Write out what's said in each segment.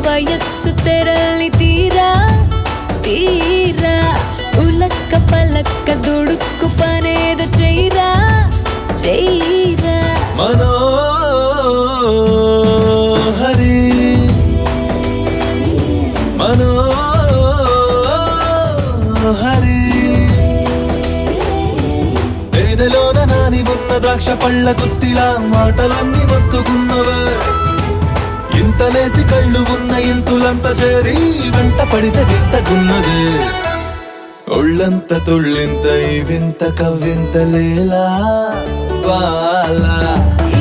ವಯಸ್ಸು ತೆರಳಿ ತೀರಾ ತೀರಾ ಉಲಕ್ಕ ಪಲಕ್ಕ ದುಡುಕು ಪನೇದ ಚೈರಾ ಚೈರಾ మనోహరి మనోహరి తేనెలోన నాని ఉన్న ద్రాక్ష పళ్ళ గుత్తిలా మాటలన్నీ మత్తుకున్నవే ఇంతలేసి కళ్ళు ఉన్న ఇంతులంత చేరి వెంట పడితే వింతకున్నదే ఒళ్ళంత తుళ్ళింత ఈ వింత కవ్వింత లేలా వాలా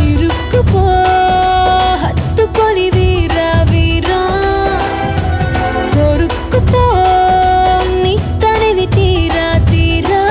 ఇరుక్కుపో హత్తుకొని వీరా వీరా కొరుక్కుపో నీ తనివి తీరా తీరా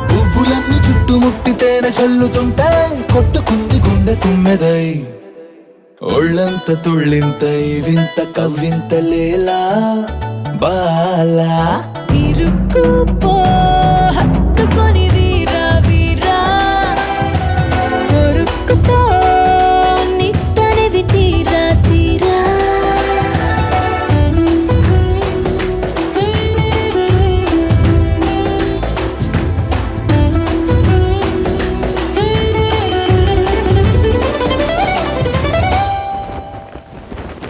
పువ్వులన్నీ చుట్టుముట్టితేనే చల్లుతుంటే కొట్టుకుంది గుండె తుమ్మెదై ఒళ్ళంత తుళ్ళింతై వింత కవ్వింత లేలా బాలా ఇరుక్కుపో హత్తుకొని